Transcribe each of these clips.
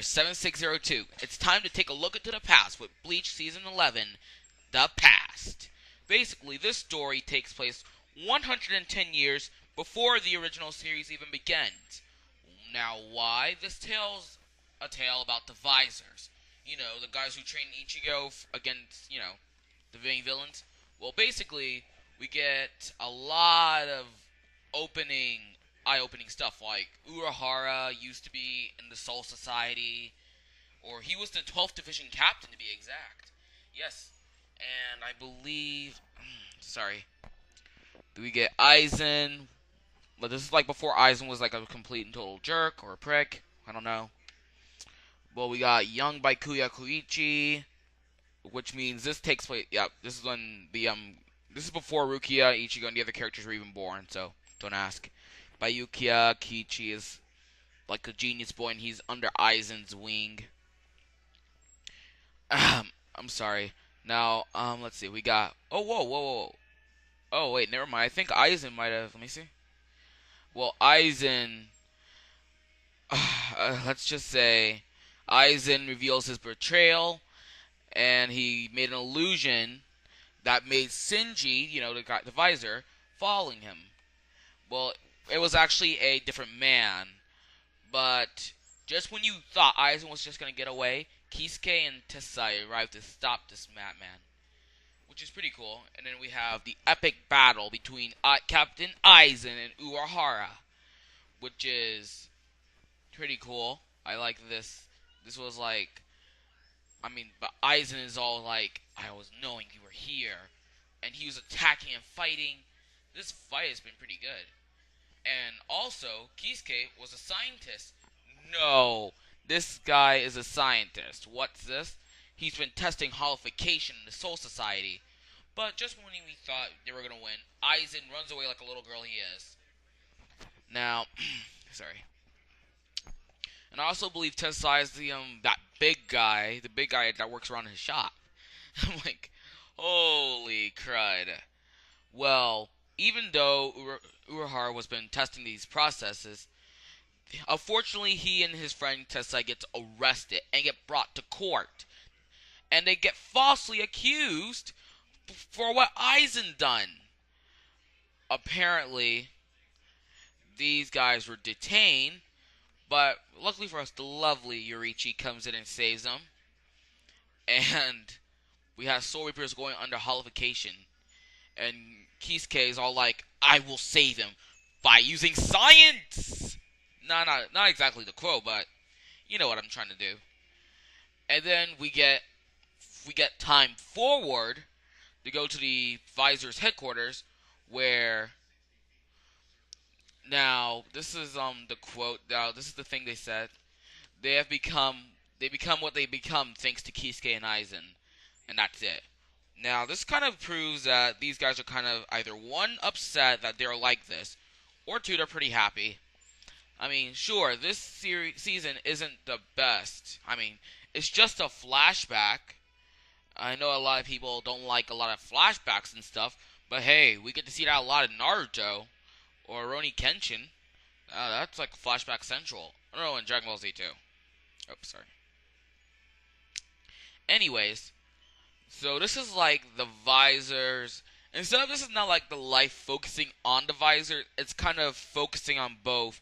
Reminder 7602. It's time to take a look into the past with Bleach Season 11, The Past. Basically, this story takes place 110 years before the original series even begins. Now, why? This tale's a tale about the Visors. You know, the guys who train Ichigo against, the main villains. Well, basically, we get a lot of eye-opening stuff, like Urahara used to be in the Soul Society, or he was the 12th Division Captain to be exact. Yes, and I believe, sorry, we get Aizen, but this is like before Aizen was like a complete and total jerk, or a prick, I don't know. Well, we got young Baikuya Koichi, which means this takes place, this is when this is before Rukia, Ichigo, and the other characters were even born, so don't ask. Bayukia Kichi is like a genius boy, and he's under Aizen's wing. I'm sorry. Now, let's see. We got. Oh, whoa. Oh, wait, never mind. I think Aizen might have. Let me see. Well, Aizen. Let's just say, Aizen reveals his betrayal, and he made an illusion that made Shinji, the visor, following him. Well, it was actually a different man. But just when you thought Aizen was just going to get away, Kisuke and Tessai arrived to stop this madman, which is pretty cool. And then we have the epic battle between Captain Aizen and Urahara, which is pretty cool. I like this. This was like, but Aizen is all like, I was knowing you were here. And he was attacking and fighting. This fight has been pretty good. And also, Kisuke was a scientist. No, this guy is a scientist. What's this? He's been testing holification in the Soul Society. But just when we thought they were going to win, Aizen runs away like a little girl he is. Now, sorry. And I also believe Tessai is that big guy, the big guy that works around his shop. I'm like, holy crud. Well, even though Urahara has been testing these processes, unfortunately he and his friend Tessai get arrested and get brought to court. And they get falsely accused for what Aizen done. Apparently, these guys were detained, but luckily for us, the lovely Yorichi comes in and saves them. And we have Soul Reapers going under holification. And Kisuke is all like, I will save him by using science! Not exactly the quote, but you know what I'm trying to do. And then we get time forward to go to the Visor's headquarters, where now this is the quote. Now this is the thing they said. They become what they become thanks to Kisuke and Aizen, and that's it. Now, this kind of proves that these guys are kind of either one, upset that they're like this, or two, they're pretty happy. Sure, this season isn't the best. It's just a flashback. I know a lot of people don't like a lot of flashbacks and stuff, but hey, we get to see that a lot in Naruto, or Rurouni Kenshin. That's like Flashback Central. Oh, and Dragon Ball Z too. Oh, sorry. Anyways, so this is like the Visors. Instead of this is not like the life focusing on the Visor, it's kind of focusing on both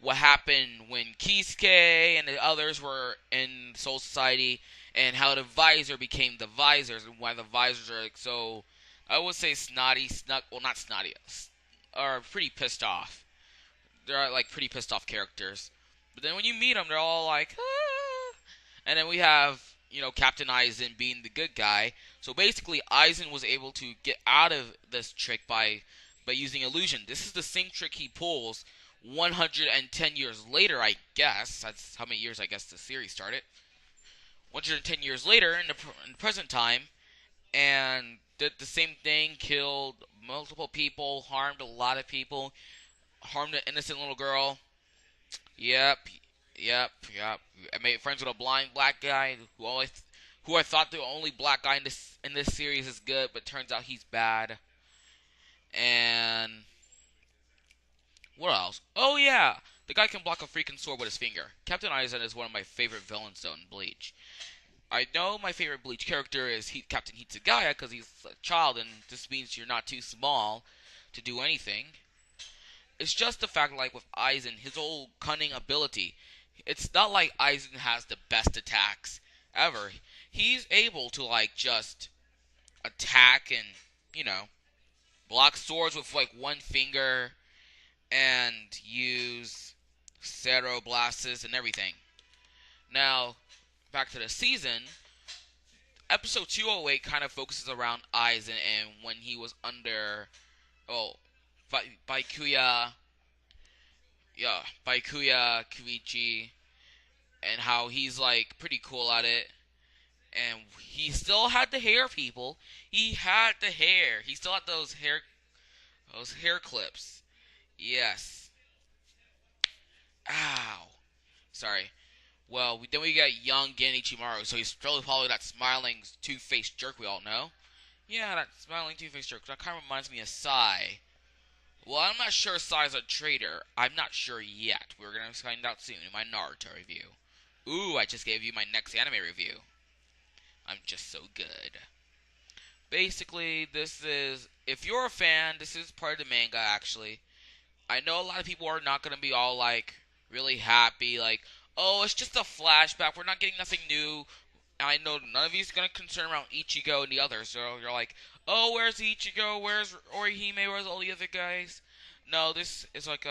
what happened when Kisuke and the others were in Soul Society, and how the Visor became the Visors, and why the Visors are like so, I would say not snotty, are pretty pissed off. They're like pretty pissed off characters. But then when you meet them, they're all like, ah. And then we have, Captain Aizen being the good guy. So basically, Aizen was able to get out of this trick by using illusion. This is the same trick he pulls 110 years later, I guess. That's how many years I guess the series started. 110 years later, in the present time, and did the same thing, killed multiple people, harmed a lot of people, harmed an innocent little girl. Yep. I made friends with a blind black guy who I thought the only black guy in this series is good, but turns out he's bad. And what else? Oh yeah, The guy can block a freaking sword with his finger. Captain Aizen is one of my favorite villains, though, in Bleach. I know my favorite Bleach character is Captain Hitsugaya because he's a child, and this means you're not too small to do anything. It's just the fact, like with Aizen, his old cunning ability. It's not like Aizen has the best attacks ever. He's able to like just attack and block swords with like one finger and use Zero Blasts and everything. Now, back to the season, episode 208 kind of focuses around Aizen and when he was under, Baikuya, Baikuya Kuichi, and how he's like pretty cool at it. And he still had the hair, people. He had the hair. He still had those hair clips. Yes. Ow. Sorry. Well, then we got young Genichimaru, so he's probably that smiling two-faced jerk we all know. Yeah, that smiling two-faced jerk. That kind of reminds me of Sai. Well, I'm not sure Sai's a traitor. I'm not sure yet. We're gonna find out soon in my Naruto review. Ooh, I just gave you my next anime review. I'm just so good. Basically, if you're a fan, this is part of the manga, actually. I know a lot of people are not going to be all, like, really happy, like, oh, it's just a flashback, we're not getting nothing new. I know none of you is going to concern around Ichigo and the others, so you're like, oh, where's Ichigo, where's Orihime, where's all the other guys? No, this is like,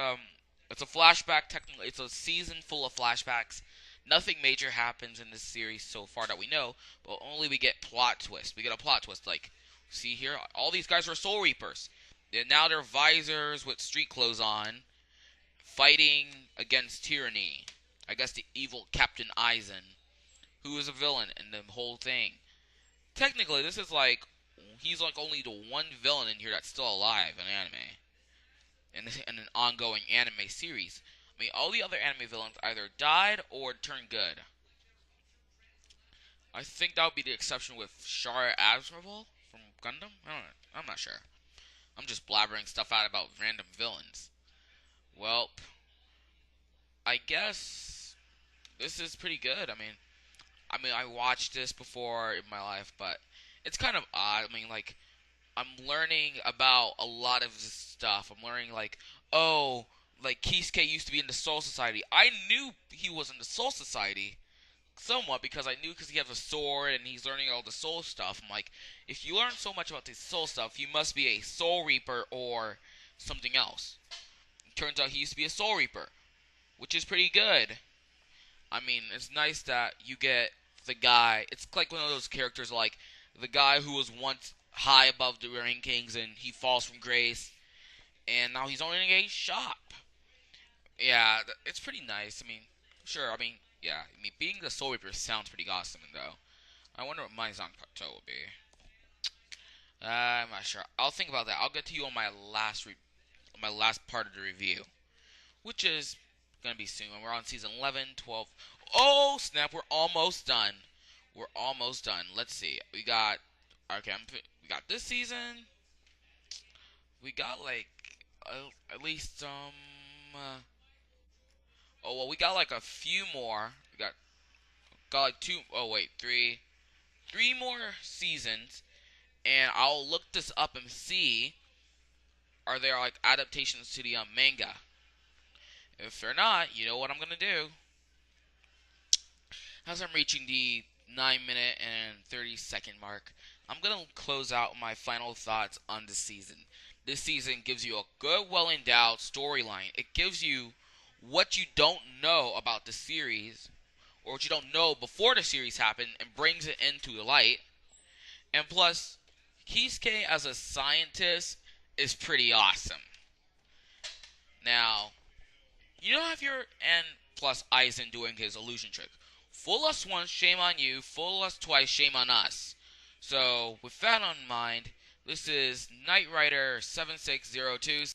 it's a flashback, technically, it's a season full of flashbacks. Nothing major happens in this series so far that we know, but only we get plot twists. We get a plot twist, like, see here, all these guys are Soul Reapers. And now they're visors with street clothes on, fighting against tyranny. I guess the evil Captain Aizen, who is a villain in the whole thing. Technically, this is like, he's like only the one villain in here that's still alive in anime. In an ongoing anime series. I mean, all the other anime villains either died or turned good. I think that would be the exception with Shara Admirable from Gundam. I'm not sure. I'm just blabbering stuff out about random villains. Well, I guess this is pretty good. I watched this before in my life, but it's kind of odd. I mean, like, I'm learning about a lot of this stuff. I'm learning, like, oh, like, Kisuke used to be in the Soul Society. I knew he was in the Soul Society somewhat because he has a sword and he's learning all the soul stuff. I'm like, if you learn so much about this soul stuff, you must be a Soul Reaper or something else. It turns out he used to be a Soul Reaper, which is pretty good. I mean, it's nice that you get the guy. It's like one of those characters like the guy who was once high above the rankings and he falls from grace, and now he's owning a shop. Yeah, it's pretty nice. I mean, sure. Yeah. Being the Soul Reaper sounds pretty awesome, though. I wonder what my Zanpakuto will be. I'm not sure. I'll think about that. I'll get to you on my last part of the review, which is gonna be soon. We're on season 11, 12. Oh snap! We're almost done. We're almost done. Let's see. We got we got this season. We got like at least oh well, we got like a few more. We got like two. Oh wait, three more seasons, and I'll look this up and see are there like adaptations to the manga. If they're not, you know what I'm gonna do. As I'm reaching the 9-minute and 30-second mark, I'm gonna close out my final thoughts on the season. This season gives you a good, well-endowed storyline. It gives you what you don't know about the series, or what you don't know before the series happened, and brings it into the light. And plus, Kisuke as a scientist is pretty awesome. Now, you don't have and plus Aizen doing his illusion trick. Fool us once, shame on you. Fool us twice, shame on us. So, with that in mind, this is Knight Rider 7602